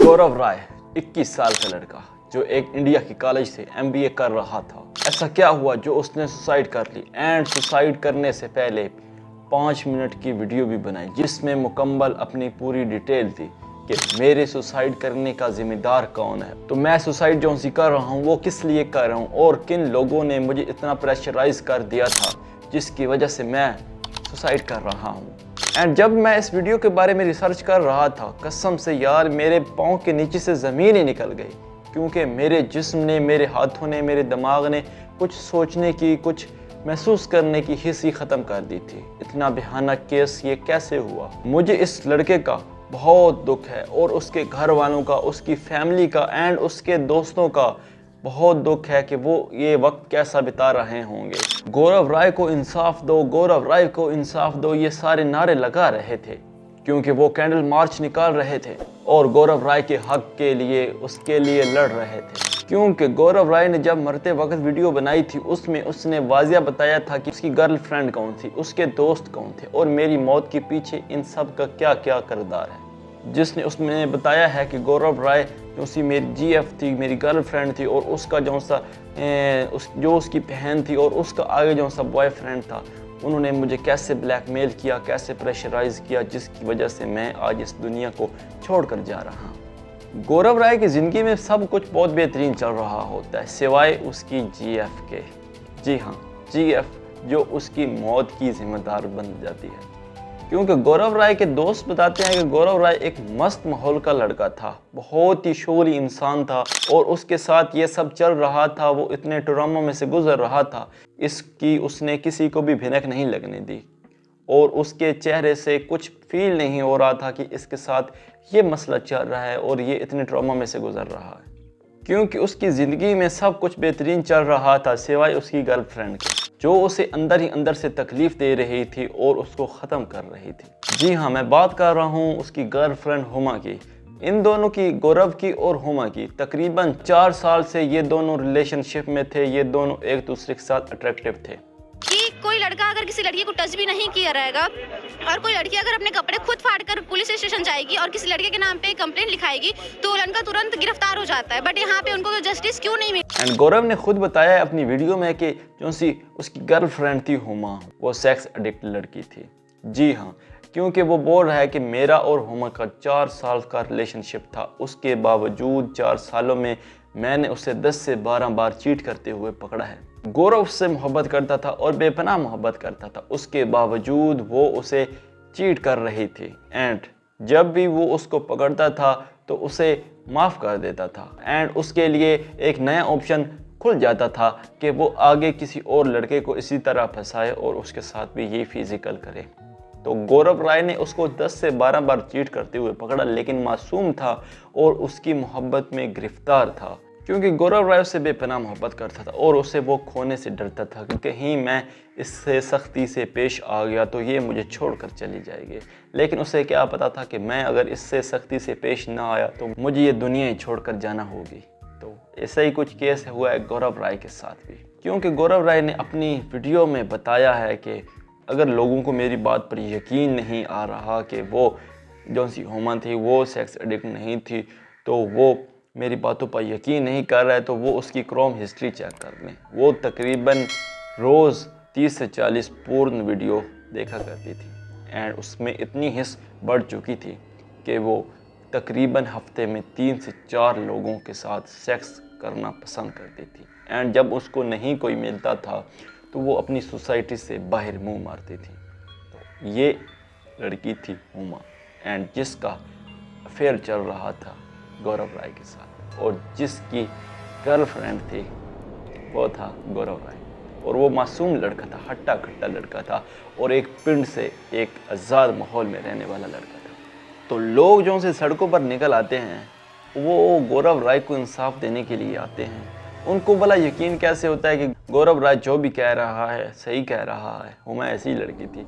गौरव राय 21 साल का लड़का जो एक इंडिया की कॉलेज से MBA कर रहा था। ऐसा क्या हुआ जो उसने सुसाइड कर ली एंड सुसाइड करने से पहले 5 मिनट की वीडियो भी बनाई जिसमें मुकम्मल अपनी पूरी डिटेल थी कि मेरे सुसाइड करने का जिम्मेदार कौन है। तो मैं सुसाइड जो सी कर रहा हूँ वो किस लिए कर रहा हूँ और किन लोगों ने मुझे इतना प्रेशराइज कर दिया था जिसकी वजह से मैं सुसाइड कर रहा हूँ। एंड जब मैं इस वीडियो के बारे में रिसर्च कर रहा था, कसम से यार मेरे पाँव के नीचे से ज़मीन ही निकल गई, क्योंकि मेरे जिस्म ने, मेरे हाथों ने, मेरे दिमाग ने कुछ सोचने की, कुछ महसूस करने की हिस्स ही ख़त्म कर दी थी। इतना भयानक केस ये कैसे हुआ। मुझे इस लड़के का बहुत दुख है और उसके घर वालों का, उसकी फैमिली का एंड उसके दोस्तों का बहुत दुख है कि वो ये वक्त कैसा बिता रहे होंगे। गौरव राय को इंसाफ दो, गौरव राय को इंसाफ दो, ये सारे नारे लगा रहे थे क्योंकि वो कैंडल मार्च निकाल रहे थे और गौरव राय के हक के लिए, उसके लिए लड़ रहे थे। क्योंकि गौरव राय ने जब मरते वक्त वीडियो बनाई थी उसमें उसने वाजिया बताया था कि उसकी गर्लफ्रेंड कौन थी, उसके दोस्त कौन थे और मेरी मौत के पीछे इन सब का क्या क्या किरदार है। जिसने उसमें बताया है कि गौरव राय जो सी मेरी GF थी, मेरी गर्लफ्रेंड थी और उसका जो सा जो उसकी बहन थी और उसका आगे जो सा बॉयफ्रेंड था, उन्होंने मुझे कैसे ब्लैकमेल किया, कैसे प्रेशराइज किया, जिसकी वजह से मैं आज इस दुनिया को छोड़कर जा रहा हूँ। गौरव राय की ज़िंदगी में सब कुछ बहुत बेहतरीन चल रहा होता है सिवाय उसकी GF के। जी हाँ, GF जो उसकी मौत की जिम्मेदार बन जाती है। क्योंकि गौरव राय के दोस्त बताते हैं कि गौरव राय एक मस्त माहौल का लड़का था, बहुत ही शोरी इंसान था और उसके साथ ये सब चल रहा था। वो इतने ट्रॉमा में से गुजर रहा था, इसकी उसने किसी को भी भिनक नहीं लगने दी और उसके चेहरे से कुछ फील नहीं हो रहा था कि इसके साथ ये मसला चल रहा है और ये इतने ट्रॉमा में से गुजर रहा है। क्योंकि उसकी ज़िंदगी में सब कुछ बेहतरीन चल रहा था सिवाय उसकी गर्लफ्रेंड के, जो उसे अंदर ही अंदर से तकलीफ़ दे रही थी और उसको ख़त्म कर रही थी। जी हाँ, मैं बात कर रहा हूँ उसकी गर्लफ्रेंड हुमा की। इन दोनों की, गौरव की और हुमा की, तकरीबन 4 साल से ये दोनों रिलेशनशिप में थे। ये दोनों एक दूसरे के साथ अट्रैक्टिव थे। कि कोई लड़का अगर किसी लड़की को टच भी नहीं किया रहेगा और कोई लड़की अगर अपने कपड़े खुद फाड़ कर पुलिस स्टेशन जाएगी और किसी लड़के के नाम पे कंप्लेंट लिखाएगी तो वो लड़का तुरंत गिरफ्तार हो जाता है। बट यहाँ पे उनको तो जस्टिस क्यों नहीं मिली। एंड गौरव ने खुद बताया अपनी वीडियो में कि जो सी उसकी गर्लफ्रेंड थी हुमा, वो सेक्स एडिक्ट लड़की थी। जी हाँ, क्योंकि वो बोल रहा है कि मेरा और हुमा का 4 साल का रिलेशनशिप था, उसके बावजूद 4 सालों में मैंने उसे 10 से 12 बार चीट करते हुए पकड़ा है। गौरव उससे मोहब्बत करता था और बेपनाह मोहब्बत करता था, उसके बावजूद वो उसे चीट कर रही थी एंड जब भी वो उसको पकड़ता था तो उसे माफ़ कर देता था एंड उसके लिए एक नया ऑप्शन खुल जाता था कि वो आगे किसी और लड़के को इसी तरह फंसाए और उसके साथ भी ये फिजिकल करे। तो गौरव राय ने उसको 10 से 12 बार चीट करते हुए पकड़ा, लेकिन मासूम था और उसकी मोहब्बत में गिरफ्तार था क्योंकि गौरव राय उससे बेपनाह मोहब्बत करता था और उसे वो खोने से डरता था कि कहीं मैं इससे सख्ती से पेश आ गया तो ये मुझे छोड़कर चली जाएगी। लेकिन उसे क्या पता था कि मैं अगर इससे सख्ती से पेश ना आया तो मुझे ये दुनिया ही छोड़कर जाना होगी। तो ऐसा ही कुछ केस हुआ है गौरव राय के साथ भी, क्योंकि गौरव राय ने अपनी वीडियो में बताया है कि अगर लोगों को मेरी बात पर यकीन नहीं आ रहा कि वो जो सी हुमा थी वो सेक्स एडिक्ट नहीं थी, तो वो मेरी बातों पर यकीन नहीं कर रहा है तो वो उसकी क्रोम हिस्ट्री चेक कर लें। वो तकरीबन रोज़ 30 से 40 पूर्ण वीडियो देखा करती थी एंड उसमें इतनी हिस्स बढ़ चुकी थी कि वो तकरीबन हफ्ते में 3 से 4 लोगों के साथ सेक्स करना पसंद करती थी एंड जब उसको नहीं कोई मिलता था तो वो अपनी सोसाइटी से बाहर मुंह मारती थी। तो ये लड़की थी हुमा एंड जिसका अफेयर चल रहा था गौरव राय के साथ और जिसकी गर्लफ्रेंड थी वो था गौरव राय और वो मासूम लड़का था, हट्टा कट्टा लड़का था और एक पिंड से एक आज़ाद माहौल में रहने वाला लड़का था। तो लोग जो से सड़कों पर निकल आते हैं वो गौरव राय को इंसाफ देने के लिए आते हैं। उनको भला यकीन कैसे होता है कि गौरव राय जो भी कह रहा है सही कह रहा है, हुमा ऐसी लड़की थी।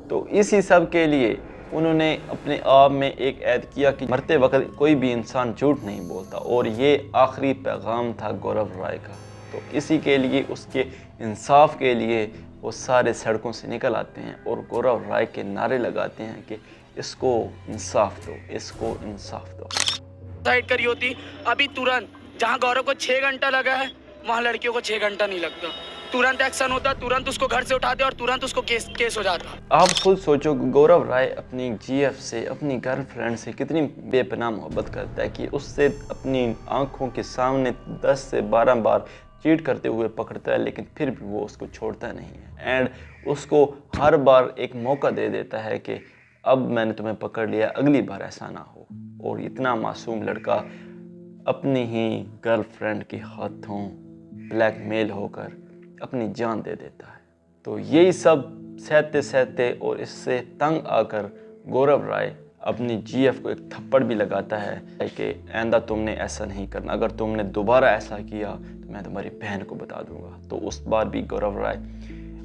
तो इसी सब के लिए उन्होंने अपने आप में एक ऐद किया कि मरते वक्त कोई भी इंसान झूठ नहीं बोलता और ये आखिरी पैगाम था गौरव राय का। तो इसी के लिए, उसके इंसाफ के लिए वो सारे सड़कों से निकल आते हैं और गौरव राय के नारे लगाते हैं कि इसको इंसाफ दो, इसको इंसाफ दो। सुसाइड करी होती अभी तुरंत, जहाँ गौरव को 6 घंटा लगा है वहाँ लड़कियों को 6 घंटा नहीं लगता। तुरंत एक्शन होता, तुरंत उसको घर से उठाते और तुरंत उसको केस हो जाता। आप खुद सोचो कि गौरव राय अपनी जीएफ से, अपनी गर्लफ्रेंड से कितनी बेपनाह मोहब्बत करता है कि उससे अपनी आंखों के सामने 10 से 12 बार चीट करते हुए पकड़ता है, लेकिन फिर भी वो उसको छोड़ता नहीं है एंड उसको हर बार एक मौका दे देता है कि अब मैंने तुम्हें पकड़ लिया, अगली बार ऐसा ना हो। और इतना मासूम लड़का अपनी ही गर्लफ्रेंड के हाथों ब्लैकमेल होकर अपनी जान दे देता है। तो यही सब सहते सहते और इससे तंग आकर गौरव राय अपनी जीएफ को एक थप्पड़ भी लगाता है कि आइंदा तुमने ऐसा नहीं करना, अगर तुमने दोबारा ऐसा किया तो मैं तुम्हारी बहन को बता दूंगा। तो उस बार भी गौरव राय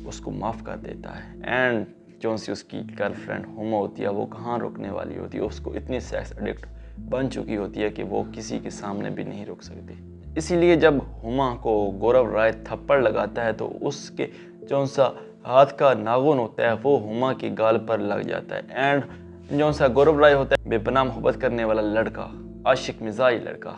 उसको माफ़ कर देता है एंड जो सी उसकी गर्लफ्रेंड हुमा होती है वो कहाँ रुकने वाली होती है, उसको इतनी सेक्स एडिक्ट बन चुकी होती है कि वो किसी के सामने भी नहीं रुक सकती। इसीलिए जब हुमा को गौरव राय थप्पड़ लगाता है तो उसके जो सा हाथ का नाखून होता है वो हुमा के गाल पर लग जाता है एंड जो सा गौरव राय होता है बेपनाह मोहब्बत करने वाला लड़का, आशिक मिजाज लड़का,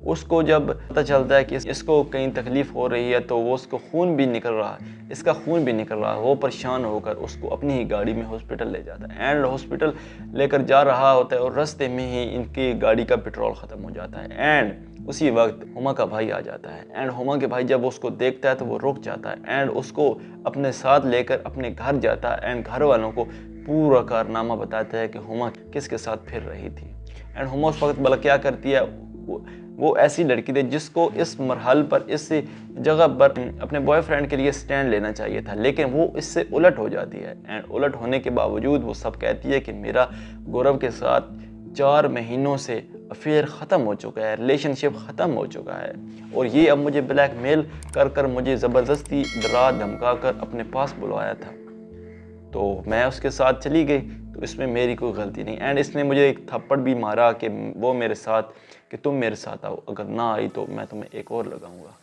उसको जब पता चलता है कि इसको कहीं तकलीफ़ हो रही है तो वो उसको खून भी निकल रहा है, इसका खून भी निकल रहा है, वो परेशान होकर उसको अपनी ही गाड़ी में हॉस्पिटल ले जाता है एंड हॉस्पिटल लेकर जा रहा होता है और रास्ते में ही इनकी गाड़ी का पेट्रोल ख़त्म हो जाता है एंड उसी वक्त हुमा का भाई आ जाता है एंड हुमा के भाई जब उसको देखता है तो वो रुक जाता है एंड उसको अपने साथ लेकर अपने घर जाता है एंड घर वालों को पूरा कारनामा बताता है कि हुमा किसके साथ फिर रही थी। एंड हुमा उस वक्त भला क्या करती है, वो ऐसी लड़की थी जिसको इस मरहल पर, इस जगह पर अपने बॉयफ्रेंड के लिए स्टैंड लेना चाहिए था, लेकिन वो इससे उलट हो जाती है एंड उलट होने के बावजूद वो सब कहती है कि मेरा गौरव के साथ 4 महीनों से अफेयर ख़त्म हो चुका है, रिलेशनशिप ख़त्म हो चुका है और ये अब मुझे ब्लैकमेल कर कर मुझे ज़बरदस्ती डरा धमका कर अपने पास बुलवाया था, तो मैं उसके साथ चली गई, तो इसमें मेरी कोई गलती नहीं। एंड इसने मुझे एक थप्पड़ भी मारा कि वो मेरे साथ, कि तुम मेरे साथ आओ, अगर ना आई तो मैं तुम्हें एक और लगाऊंगा।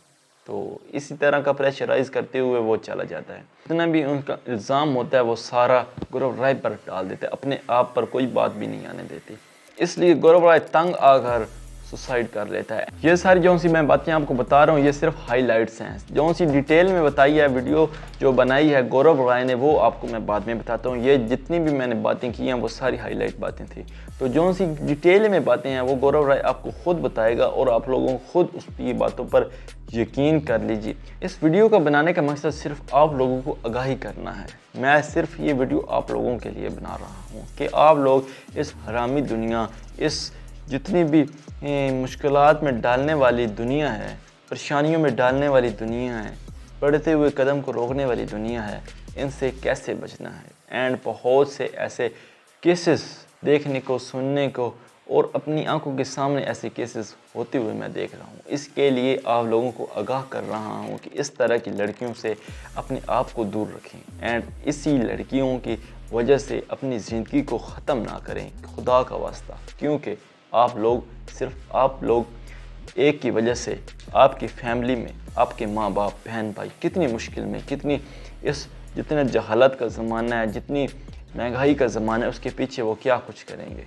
तो इसी तरह का प्रेशराइज करते हुए वो चला जाता है। जितना भी उनका इल्ज़ाम होता है वो सारा गौरव राय पर डाल देते हैं, अपने आप पर कोई बात भी नहीं आने देती। इसलिए गौरव राय तंग आकर सुसाइड कर लेता है। ये सारी जो सी मैं बातें आपको बता रहा हूँ ये सिर्फ हाइलाइट्स हैं, जो सी डिटेल में बताई है वीडियो जो बनाई है गौरव राय ने वो आपको मैं बाद में बताता हूँ। ये जितनी भी मैंने बातें की हैं वो सारी हाईलाइट बातें थी, तो जो सी डिटेल में बातें हैं वो गौरव राय आपको खुद बताएगा और आप लोगों को खुद उसकी बातों पर यकीन कर लीजिए। इस वीडियो का बनाने का मकसद सिर्फ आप लोगों को आगाही करना है। मैं सिर्फ ये वीडियो आप लोगों के लिए बना रहा हूँ कि आप लोग इस हरामी दुनिया, इस जितनी भी मुश्किलात में डालने वाली दुनिया है, परेशानियों में डालने वाली दुनिया है, बढ़ते हुए कदम को रोकने वाली दुनिया है, इनसे कैसे बचना है। एंड बहुत से ऐसे केसेस देखने को, सुनने को और अपनी आंखों के सामने ऐसे केसेस होते हुए मैं देख रहा हूँ। इसके लिए आप लोगों को आगाह कर रहा हूँ कि इस तरह की लड़कियों से अपने आप को दूर रखें एंड इसी लड़कियों की वजह से अपनी ज़िंदगी को ख़त्म ना करें, खुदा का वास्ता। क्योंकि आप लोग, सिर्फ आप लोग एक की वजह से आपकी फैमिली में आपके माँ बाप, बहन भाई कितनी मुश्किल में, कितनी इस जितने जहालत का ज़माना है, जितनी महंगाई का ज़माना है, उसके पीछे वो क्या कुछ करेंगे।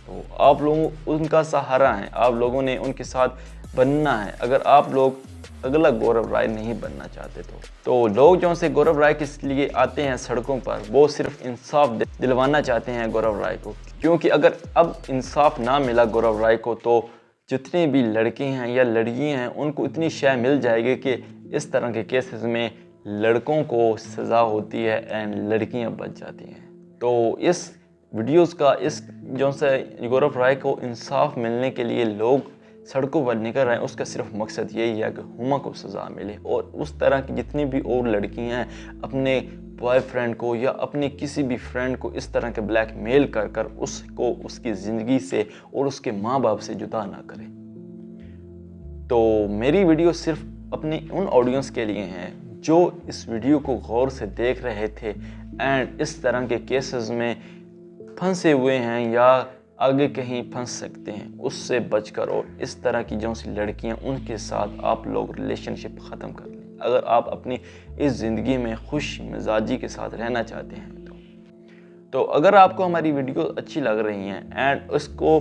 तो आप लोग उनका सहारा हैं, आप लोगों ने उनके साथ बनना है। अगर आप लोग अगला गौरव राय नहीं बनना चाहते तो लोग जो से गौरव राय के लिए आते हैं सड़कों पर, वो सिर्फ इंसाफ दिलवाना चाहते हैं गौरव राय को। क्योंकि अगर अब इंसाफ ना मिला गौरव राय को तो जितने भी लड़के हैं या लड़कियां हैं उनको इतनी शय मिल जाएगी कि इस तरह के केसेस में लड़कों को सज़ा होती है एंड लड़कियां बच जाती हैं। तो इस वीडियोस का, इस जो से गौरव राय को इंसाफ मिलने के लिए लोग सड़कों पर निकल रहे हैं, उसका सिर्फ मकसद यही है कि हुमा को सज़ा मिले और उस तरह की जितनी भी और लड़कियां हैं अपने बॉयफ्रेंड को या अपने किसी भी फ्रेंड को इस तरह के ब्लैकमेल कर कर उसको उसकी ज़िंदगी से और उसके माँ बाप से जुदा ना करें। तो मेरी वीडियो सिर्फ अपने उन ऑडियंस के लिए हैं जो इस वीडियो को गौर से देख रहे थे एंड इस तरह के केसेस में फंसे हुए हैं या आगे कहीं फंस सकते हैं, उससे बचकर और इस तरह की जो सी लड़कियां उनके साथ आप लोग रिलेशनशिप ख़त्म कर लें। अगर आप अपनी इस ज़िंदगी में खुश मिजाजी के साथ रहना चाहते हैं तो अगर आपको हमारी वीडियो अच्छी लग रही हैं एंड उसको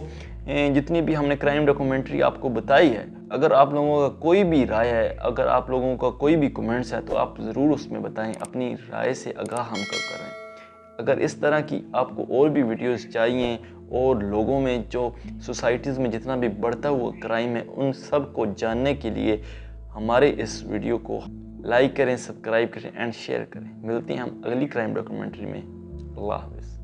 जितनी भी हमने क्राइम डॉक्यूमेंट्री आपको बताई है, अगर आप लोगों का कोई भी राय है, अगर आप लोगों का कोई भी कमेंट्स है तो आप ज़रूर उसमें बताएं, अपनी राय से आगाह हम करें। अगर इस तरह की आपको और भी वीडियोस चाहिए और लोगों में जो सोसाइटीज़ में जितना भी बढ़ता हुआ क्राइम है उन सब को जानने के लिए हमारे इस वीडियो को लाइक करें, सब्सक्राइब करें एंड शेयर करें। मिलते हैं हम अगली क्राइम डॉक्यूमेंट्री में। अल्लाह हाफ़िज़।